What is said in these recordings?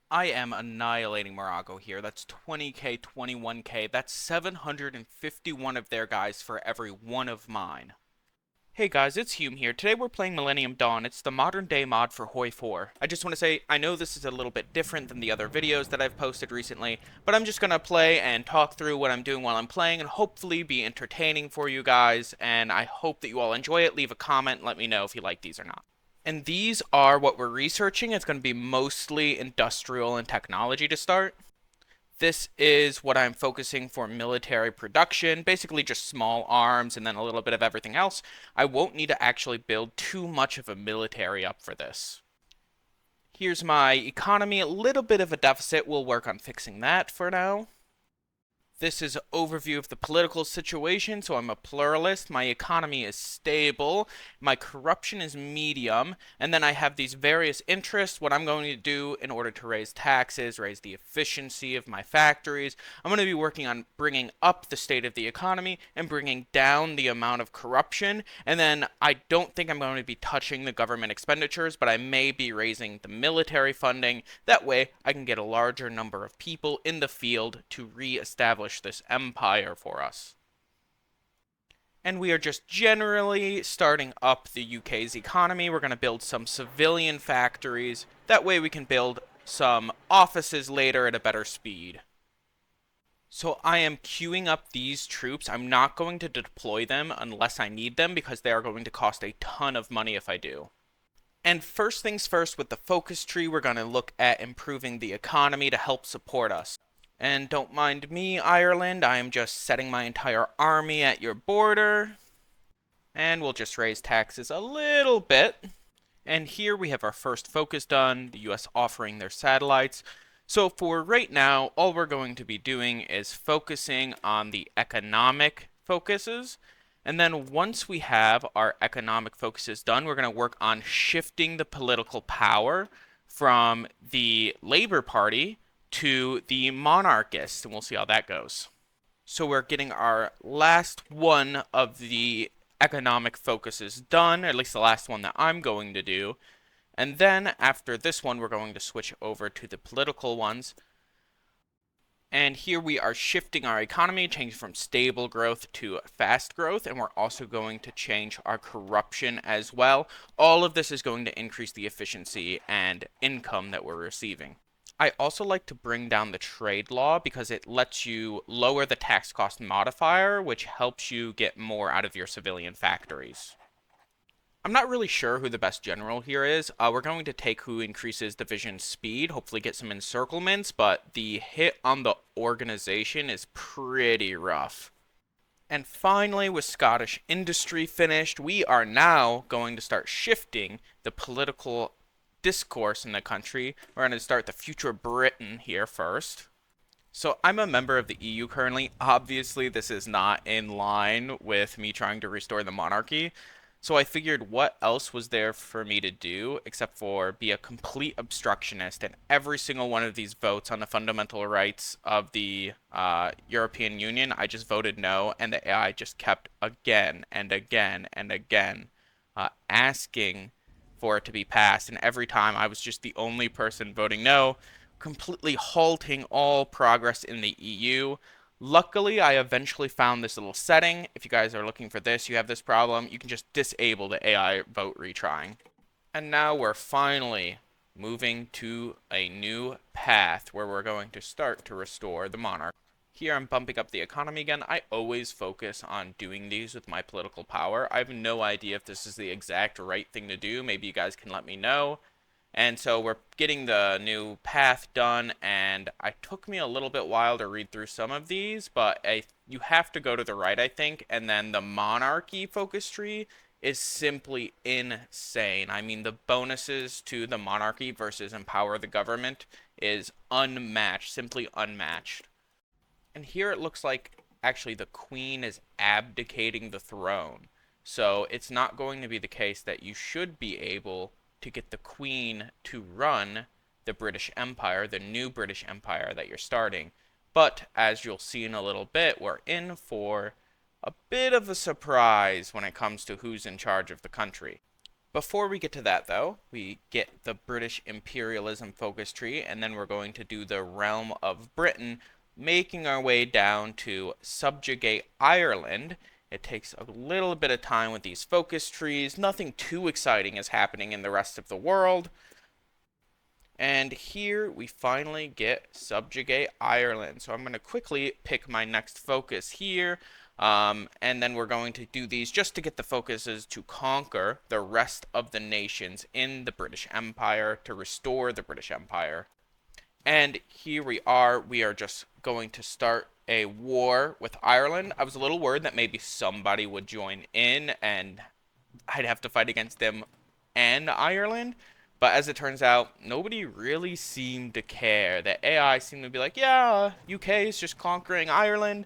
I am annihilating Morocco here. That's 20k, 21k. That's 751 of their guys for every one of mine. Hey guys, it's Hume here. Today we're playing Millennium Dawn. It's the modern day mod for HOI4. I just want to say, I know this is a little bit different than the other videos that I've posted recently, but I'm just going to play and talk through what I'm doing while I'm playing and hopefully be entertaining for you guys, and I hope that you all enjoy it. Leave a comment and let me know if you like these or not. And these are what we're researching. It's going to be mostly industrial and technology to start. This is what I'm focusing for military production, basically just small arms and then a little bit of everything else. I won't need to actually build too much of a military up for this. Here's my economy, a little bit of a deficit. We'll work on fixing that for now. This is an overview of the political situation, so I'm a pluralist. My economy is stable. My corruption is medium. And then I have these various interests, what I'm going to do in order to raise taxes, raise the efficiency of my factories. I'm going to be working on bringing up the state of the economy and bringing down the amount of corruption. And then I don't think I'm going to be touching the government expenditures, but I may be raising the military funding. That way I can get a larger number of people in the field to re-establish this empire for us. And we are just generally starting up the UK's economy. We're going to build some civilian factories. That way we can build some offices later at a better speed. So I am queuing up these troops. I'm not going to deploy them unless I need them because they are going to cost a ton of money if I do. And first things first, with the focus tree, we're going to look at improving the economy to help support us. And don't mind me, Ireland, I am just setting my entire army at your border. And we'll just raise taxes a little bit. And here we have our first focus done, the US offering their satellites. So for right now, all we're going to be doing is focusing on the economic focuses. And then once we have our economic focuses done, we're going to work on shifting the political power from the Labour Party to the monarchists, and we'll see how that goes. So we're getting our last one of the economic focuses done, or at least the last one that I'm going to do. And then after this one, we're going to switch over to the political ones. And here we are shifting our economy, changing from stable growth to fast growth, and we're also going to change our corruption as well. All of this is going to increase the efficiency and income that we're receiving. I also like to bring down the trade law because it lets you lower the tax cost modifier, which helps you get more out of your civilian factories. I'm not really sure who the best general here is. We're going to take who increases division speed, hopefully get some encirclements, but the hit on the organization is pretty rough. And finally, with Scottish industry finished, we are now going to start shifting the political discourse in the country. We're going to start the future Britain here first. So I'm a member of the EU currently. Obviously, this is not in line with me trying to restore the monarchy. So I figured what else was there for me to do except for be a complete obstructionist in every single one of these votes on the fundamental rights of the European Union. I just voted no, and the AI just kept again and again and again asking for it to be passed, and every time I was just the only person voting no, completely halting all progress in the EU. Luckily, I eventually found this little setting. If you guys are looking for this, you have this problem, you can just disable the AI vote retrying. And now we're finally moving to a new path where we're going to start to restore the monarch. Here I'm bumping up the economy again. I always focus on doing these with my political power. I have no idea if this is the exact right thing to do. Maybe you guys can let me know. And so we're getting the new path done, and it took me a little bit while to read through some of these, but you have to go to the right, I think, and then the monarchy focus tree is simply insane. I mean, the bonuses to the monarchy versus empower the government is unmatched, simply unmatched. And here it looks like actually the queen is abdicating the throne. So it's not going to be the case that you should be able to get the queen to run the British Empire, the new British Empire that you're starting. But as you'll see in a little bit, we're in for a bit of a surprise when it comes to who's in charge of the country. Before we get to that, though, we get the British imperialism focus tree, and then we're going to do the realm of Britain, making our way down to subjugate Ireland. It takes a little bit of time with these focus trees. Nothing too exciting is happening in the rest of the world. And here we finally get subjugate Ireland. So I'm going to quickly pick my next focus here. And then we're going to do these just to get the focuses to conquer the rest of the nations in the British Empire, to restore the British Empire. And here we are just going to start a war with Ireland. I was a little worried that maybe somebody would join in and I'd have to fight against them and Ireland. But as it turns out, nobody really seemed to care. The AI seemed to be like, yeah, UK is just conquering Ireland.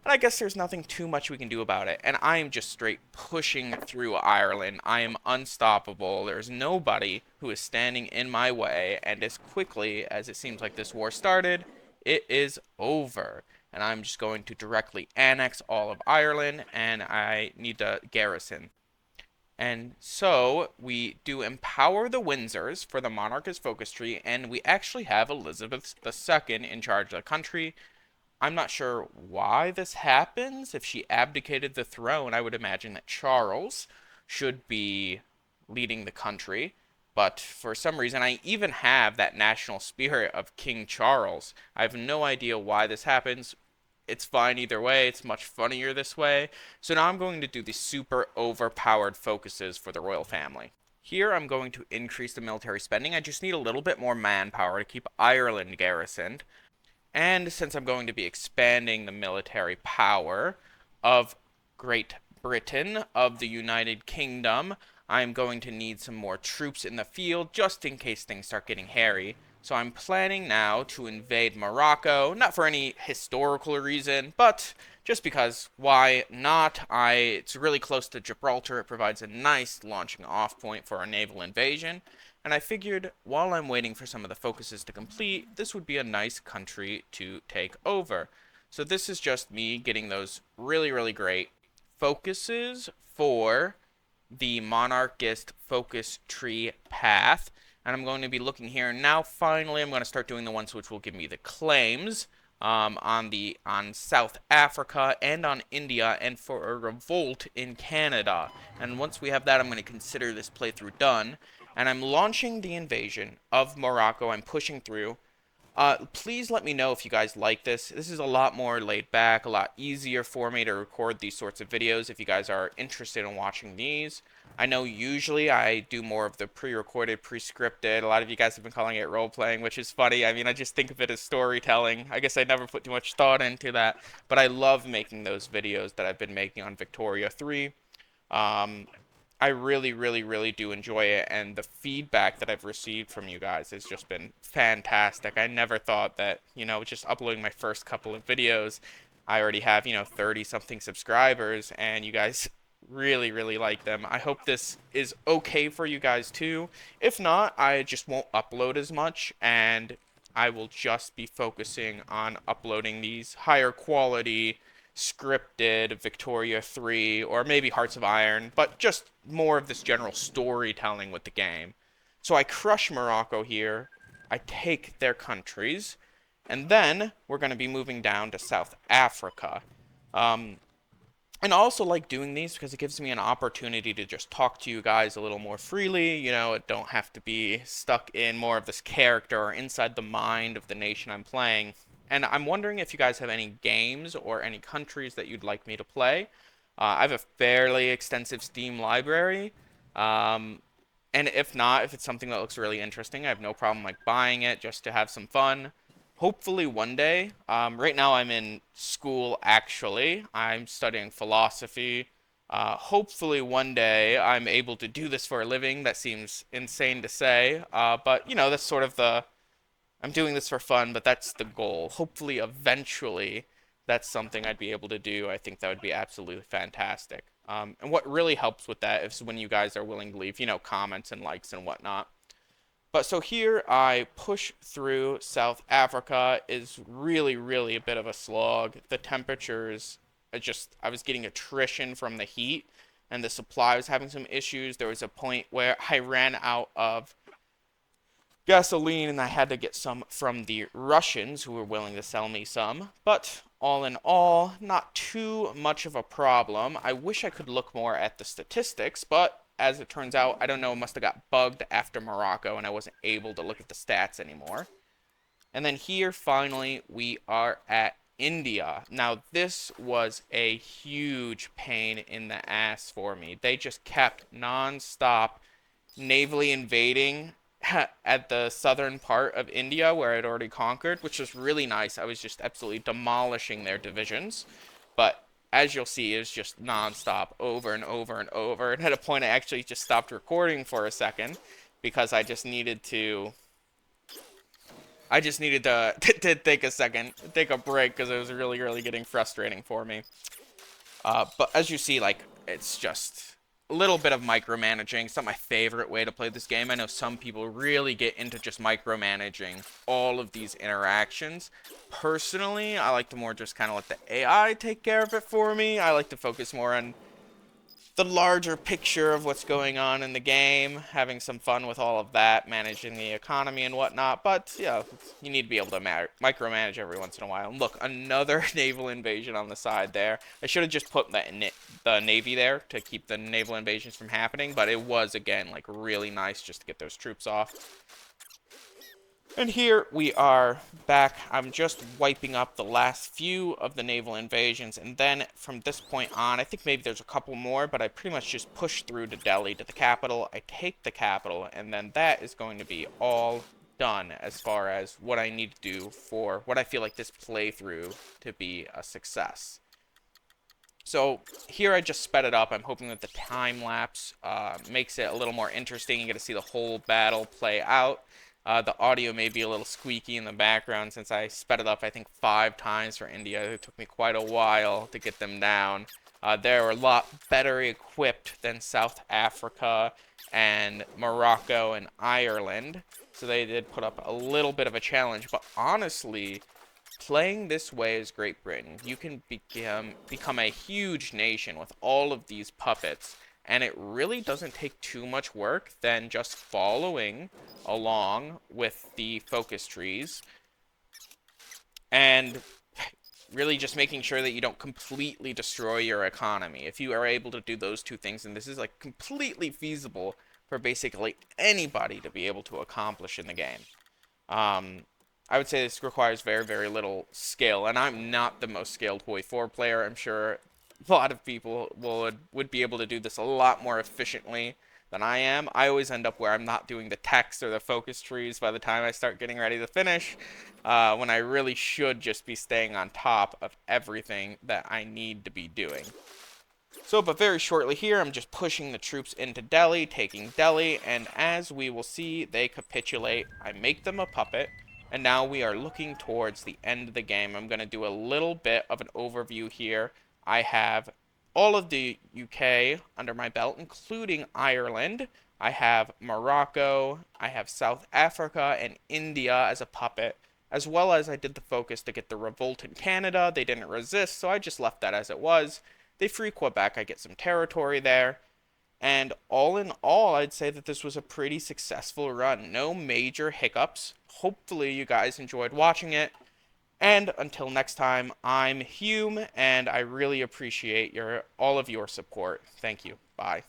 And I guess there's nothing too much we can do about it. And I am just straight pushing through Ireland. I am unstoppable. There's nobody who is standing in my way. And as quickly as it seems like this war started, it is over. And I'm just going to directly annex all of Ireland. And I need to garrison. And so we do empower the Windsors for the monarchist focus tree, and we actually have Elizabeth II in charge of the country. I'm not sure why this happens. If she abdicated the throne, I would imagine that Charles should be leading the country. But for some reason, I even have that national spirit of King Charles. I have no idea why this happens. It's fine either way. It's much funnier this way. So now I'm going to do the super overpowered focuses for the royal family. Here I'm going to increase the military spending. I just need a little bit more manpower to keep Ireland garrisoned. And since I'm going to be expanding the military power of Great Britain, of the United Kingdom, I'm going to need some more troops in the field just in case things start getting hairy. So I'm planning now to invade Morocco, not for any historical reason, but just because, why not? It's really close to Gibraltar. It provides a nice launching off point for a naval invasion. And I figured while I'm waiting for some of the focuses to complete, this would be a nice country to take over. So this is just me getting those really, really great focuses for the monarchist focus tree path. And I'm going to be looking here now. Finally, I'm going to start doing the ones which will give me the claims on South Africa and on India, and for a revolt in Canada. And once we have that, I'm going to consider this playthrough done. And I'm launching the invasion of Morocco. I'm pushing through. Please let me know if you guys like this. This is a lot more laid back, a lot easier for me to record these sorts of videos if you guys are interested in watching these. I know usually I do more of the pre-recorded, pre-scripted. A lot of you guys have been calling it role-playing, which is funny. I mean, I just think of it as storytelling. I guess I never put too much thought into that. But I love making those videos that I've been making on Victoria 3. I really, really, really do enjoy it, and the feedback that I've received from you guys has just been fantastic. I never thought that, just uploading my first couple of videos, I already have, 30-something subscribers, and you guys really, really like them. I hope this is okay for you guys too. If not, I just won't upload as much, and I will just be focusing on uploading these higher quality scripted Victoria 3 or maybe Hearts of Iron, but just more of this general storytelling with the game. So I crush Morocco here, I take their countries, and then we're going to be moving down to South Africa. And I also like doing these because it gives me an opportunity to just talk to you guys a little more freely. It don't have to be stuck in more of this character or inside the mind of the nation I'm playing. And I'm wondering if you guys have any games or any countries that you'd like me to play. I have a fairly extensive Steam library. And if not, if it's something that looks really interesting, I have no problem like buying it just to have some fun. Hopefully one day. Right now I'm in school actually. I'm studying philosophy. Hopefully one day I'm able to do this for a living. That seems insane to say. But that's sort of I'm doing this for fun, but that's the goal. Hopefully, eventually, that's something I'd be able to do. I think that would be absolutely fantastic. And what really helps with that is when you guys are willing to leave, comments and likes and whatnot. But so here I push through South Africa is really, really a bit of a slog. The temperatures, I was getting attrition from the heat. and the supply was having some issues. There was a point where I ran out of gasoline and I had to get some from the Russians who were willing to sell me some. But all in all, not too much of a problem. I wish I could look more at the statistics, but as it turns out, I don't know, it must have got bugged after Morocco and I wasn't able to look at the stats anymore. And then here, finally, we are at India. Now, this was a huge pain in the ass for me. They just kept non-stop navally invading at the southern part of India where I'd already conquered, which was really nice. I was just absolutely demolishing their divisions. But as you'll see, it was just non-stop over and over and over. And at a point, I actually just stopped recording for a second because I just needed to to take a second, take a break because it was really, really getting frustrating for me. But as you see, like, it's just a little bit of micromanaging. It's not my favorite way to play this game. I know some people really get into just micromanaging all of these interactions. Personally, I like to more just kind of let the AI take care of it for me. I like to focus more on the larger picture of what's going on in the game, having some fun with all of that, managing the economy and whatnot. But yeah, you need to be able to micromanage every once in a while. And look, another naval invasion on the side there. I should have just put the navy there to keep the naval invasions from happening, but it was again like really nice just to get those troops off. And here we are back. I'm just wiping up the last few of the naval invasions, and then from this point on, I think maybe there's a couple more, but I pretty much just push through to Delhi, to the capital. I take the capital, and then that is going to be all done as far as what I need to do for what I feel like this playthrough to be a success. So here I just sped it up. I'm hoping that the time lapse makes it a little more interesting. You get to see the whole battle play out. The audio may be a little squeaky in the background since I sped it up, I think, 5 times for India. It took me quite a while to get them down. They were a lot better equipped than South Africa and Morocco and Ireland. So they did put up a little bit of a challenge. But honestly, playing this way as Great Britain, you can become a huge nation with all of these puppets. And it really doesn't take too much work than just following along with the focus trees and really just making sure that you don't completely destroy your economy. If you are able to do those two things, and this is like completely feasible for basically anybody to be able to accomplish in the game. I would say this requires very, very little skill, and I'm not the most skilled HOI4 player. I'm sure a lot of people would be able to do this a lot more efficiently than I am. I always end up where I'm not doing the text or the focus trees by the time I start getting ready to finish, when I really should just be staying on top of everything that I need to be doing. So, but very shortly here, I'm just pushing the troops into Delhi, taking Delhi, and as we will see, they capitulate. I make them a puppet, and now we are looking towards the end of the game. I'm going to do a little bit of an overview here. I have all of the UK under my belt, including Ireland. I have Morocco, I have South Africa, and India as a puppet, as well as I did the focus to get the revolt in Canada. They didn't resist, so I just left that as it was. They free Quebec, I get some territory there. And all in all, I'd say that this was a pretty successful run. No major hiccups. Hopefully you guys enjoyed watching it. And until next time, I'm Hume, and I really appreciate all of your support. Thank you. Bye.